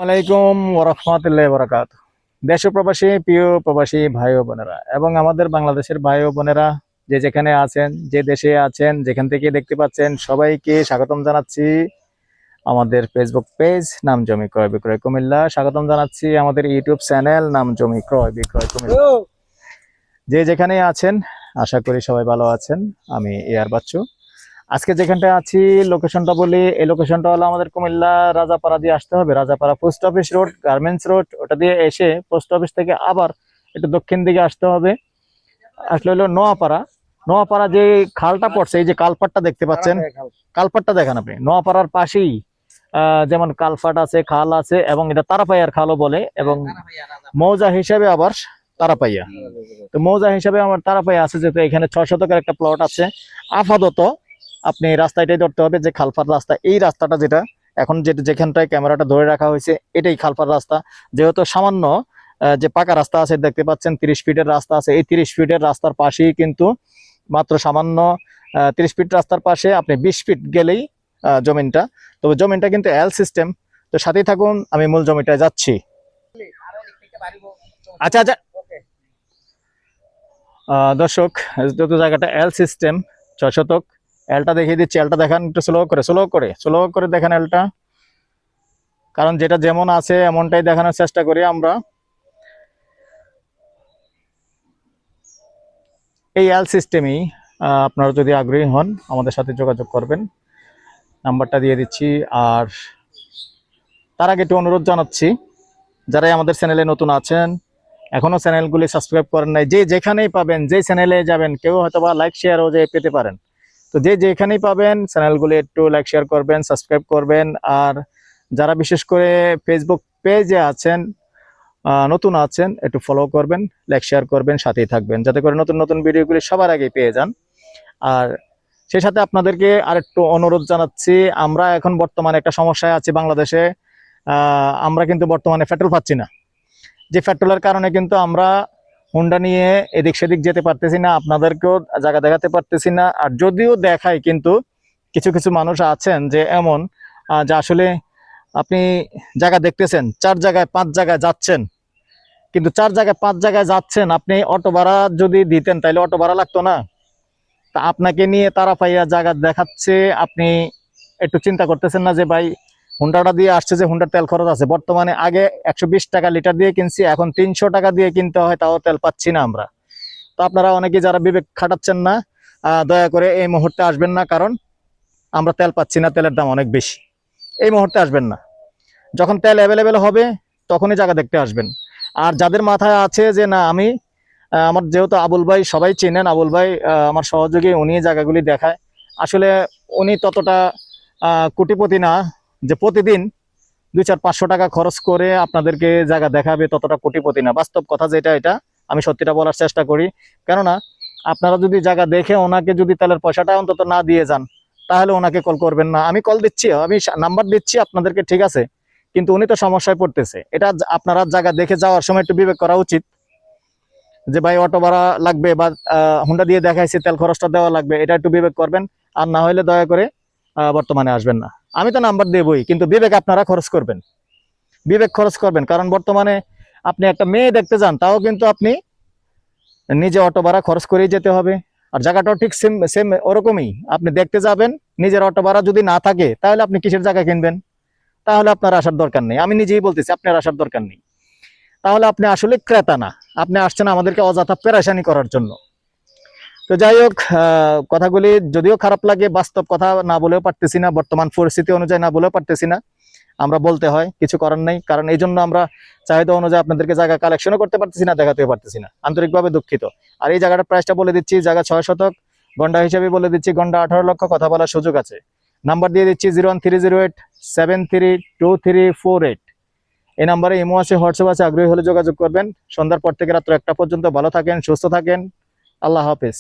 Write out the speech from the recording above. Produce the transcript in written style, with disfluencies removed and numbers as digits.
আলাইকুম ওরহমাতুল্লাহি বারাকাতুহু। দেশ ও প্রবাসী প্রিয় প্রবাসী ভাই ও বোনেরা এবং আমাদের বাংলাদেশের ভাই ও বোনেরা যে যেখানে আছেন, যে দেশে আছেন, যেখান থেকে দেখতে পাচ্ছেন, সবাইকে স্বাগতম জানাচ্ছি আমাদের ফেসবুক পেজ নাম জমি ক্রয় বিক্রয় কুমিল্লা। স্বাগতম জানাচ্ছি আমাদের ইউটিউব চ্যানেল নাম জমি ক্রয় বিক্রয় কুমিল্লা। যে যেখানে আছেন আশা করি সবাই ভালো আছেন। আমি এয়ার বাচ্চু। আজকে যেখানটা আছি লোকেশনটা বলি, এই লোকেশনটা হলো আমাদের কুমিল্লা রাজাপাড়া দিয়ে আসতে হবে। Rajapara post office road, garments road, ওটা দিয়ে এসে পোস্ট অফিস থেকে আবার একটু দক্ষিণ দিকে আসতে হবে। আসলে হলো নোয়াপাড়া। নোয়াপাড়া যে খালটা পড়ছে, এই যে কালপাটটা দেখতে পাচ্ছেন, কালপাটটা দেখেন আপনি। নোয়াপাড়ার পাশেই যেমন কালপাট আছে, খাল আছে, এবং এটা তারাপাইয়ার খালও বলে, এবং মৌজা হিসেবে আবার তারাপাইয়া। তো মৌজা হিসাবে আমার তারাপাইয়া আছে, যেহেতু এখানে 6 শতকের একটা প্লট আছে। আপাতত আপনি রাস্তাটাই ধরতে হবে, যে খালপার রাস্তা, এই রাস্তাটা যেটা এখন যেখানটায় ক্যামেরাটা ধরে রাখা হয়েছে এটাই খালপার রাস্তা। যেহেতু সামান্য যে পাকা রাস্তা আছে দেখতে পাচ্ছেন, 30 ফিটের রাস্তা আছে, এই 30 ফিটের রাস্তার পাশেই কিন্তু মাত্র সামান্য 30 ফিট রাস্তার পাশে আপনি 20 ফিট গেলেই জমিনটা। তবে জমিনটা কিন্তু এল সিস্টেম। তো সাথেই থাকুন, আমি মূল জমিটায় যাচ্ছি। আচ্ছা আচ্ছা, দর্শক, যত জায়গাটা এল সিস্টেম, 6 শতক। এলটা দেখিয়ে দিচ্ছি, এলটা দেখান একটু স্লো করে দেখেন এলটা, কারণ যেটা যেমন আছে এমনটাই দেখানোর চেষ্টা করি আমরা। এই এল সিস্টেমই আপনারা যদি আগ্রহী হন আমাদের সাথে যোগাযোগ করবেন, নাম্বারটা দিয়ে দিচ্ছি। আর তার আগে একটু অনুরোধ জানাচ্ছি, যারাই আমাদের চ্যানেলে নতুন আছেন, এখনো চ্যানেলগুলি সাবস্ক্রাইব করেন নাই, যে যেখানেই পাবেন, যে চ্যানেলে যাবেন, কেউ হয়তো বা লাইক শেয়ারও যে পেতে পারেন। তো যে যেখানেই পাবেন চ্যানেলগুলি একটু লাইক শেয়ার করবেন, সাবস্ক্রাইব করবেন। আর যারা বিশেষ করে ফেসবুক পেজে আছেন, নতুন আছেন, একটু ফলো করবেন, লাইক শেয়ার করবেন, সাথেই থাকবেন, যাতে করে নতুন নতুন ভিডিওগুলি সবার আগে পেয়ে যান। আর সেই সাথে আপনাদেরকে আরেকটু অনুরোধ জানাচ্ছি, আমরা এখন বর্তমানে একটা সমস্যায় আছি বাংলাদেশে। আমরা কিন্তু বর্তমানে পেট্রোল পাচ্ছি না। যে পেট্রোলের কারণে কিন্তু আমরা হুন্ডা নিয়ে এদিক সেদিক যেতে পারতেছি না, আপনাদেরকেও জায়গা দেখাতে পারতেছি না। আর যদিও দেখাই, কিন্তু কিছু কিছু মানুষ আছেন যে এমন, যে আসলে আপনি জায়গা দেখতেছেন, 4 জায়গায় 5 জায়গায় যাচ্ছেন, কিন্তু 4 জায়গায় 5 জায়গায় যাচ্ছেন, আপনি অটো ভাড়া যদি দিতেন তাহলে অটো ভাড়া লাগতো না। তা আপনাকে নিয়ে তারা পাইয়া জায়গা দেখাচ্ছে, আপনি একটু চিন্তা করতেছেন না যে ভাই হুন্ডাটা দিয়ে আসছে, যে হুন্ডার তেল খরচ আছে। বর্তমানে আগে 120 টাকা লিটার দিয়ে কিনছি, এখন 300 টাকা দিয়ে কিনতে হয়, তাও তেল পাচ্ছি না আমরা। তো আপনারা অনেকে যারা বিবেক খাটাচ্ছেন না, দয়া করে এই মুহূর্তে আসবেন না, কারণ আমরা তেল পাচ্ছি না, তেলের দাম অনেক বেশি। এই মুহূর্তে আসবেন না, যখন তেল অ্যাভেলেবেল হবে তখনই জায়গা দেখতে আসবেন। আর যাদের মাথায় আছে যে না আমি আমার যেহেতু আবুল ভাই, সবাই চেনেন আবুল ভাই, আমার সহযোগী, উনি জায়গাগুলি দেখায়। আসলে উনি ততটা কোটিপতি না যে প্রতিদিন 200-500 টাকা খরচ করে আপনাদেরকে জায়গা দেখাবে, ততটা কোটিপতি না। বাস্তব কথা যেটা, এটা আমি সত্যিটা বলার চেষ্টা করি। কেননা আপনারা যদি জায়গা দেখে ওনাকে যদি তেলের পয়সাটা অন্তত না দিয়ে যান, তাহলে ওনাকে কল করবেন না। আমি কল দিচ্ছি, আমি নাম্বার দিচ্ছি আপনাদেরকে, ঠিক আছে, কিন্তু উনি তো সমস্যায় পড়তেছে। এটা আপনারা জায়গা দেখে যাওয়ার সময় একটু বিবেক করা উচিত, যে ভাই অটো ভাড়া লাগবে বা হুন্ডা দিয়ে দেখাইছি তেল খরচটা দেওয়া লাগবে, এটা একটু বিবেক করবেন। আর না হলে দয়া করে বর্তমানে আসবেন না। আমি তো নাম্বার দেবই, কিন্তু বিবেক আপনারা খরচ করবেন, বিবেক খরচ করবেন। কারণ বর্তমানে আপনি একটা মেয়ে দেখতে যান, তাও কিন্তু আপনি নিজে অটো ভাড়া খরচ করেই যেতে হবে। আর জায়গাটাও ঠিক সেম সেম ওরকমই, আপনি দেখতে যাবেন, নিজের অটো ভাড়া যদি না থাকে তাহলে আপনি কিসের জায়গা কিনবেন? তাহলে আপনার আসার দরকার নেই, আমি নিজেই বলতেছি আপনার আসার দরকার নেই। তাহলে আপনি আসলে ক্রেতা না, আপনি আসছেন আমাদেরকে অযথা পেরেশানি করার জন্য। তো যাই হোক, কথাগুলি যদিও খারাপ লাগে, বাস্তব কথা না বলেও পারতেছি না, বর্তমান পরিস্থিতি অনুযায়ী না বলেও পারতেছি না, আমরা বলতে হয়, কিছু করার নেই। কারণ এই জন্য আমরা চাহিদা অনুযায়ী আপনাদেরকে জায়গা কালেকশনও করতে পারতেছি না, দেখাতেও পারতেছি না, আন্তরিকভাবে দুঃখিত। আর এই জায়গাটার প্রাইসটা বলে দিচ্ছি, জায়গা 6 শতক, গন্ডা হিসেবে বলে দিচ্ছি, গন্ডা 18 লক্ষ, কথা বলার সুযোগ আছে। নাম্বার দিয়ে দিচ্ছি 01308732348। এই নাম্বারে ইমো আছে, হোয়াটসঅ্যাপ আছে, আগ্রহী হলে যোগাযোগ করবেন। সন্ধ্যার পর থেকে রাত্র 1টা পর্যন্ত ভালো থাকেন, সুস্থ থাকেন, আল্লাহ হাফেজ।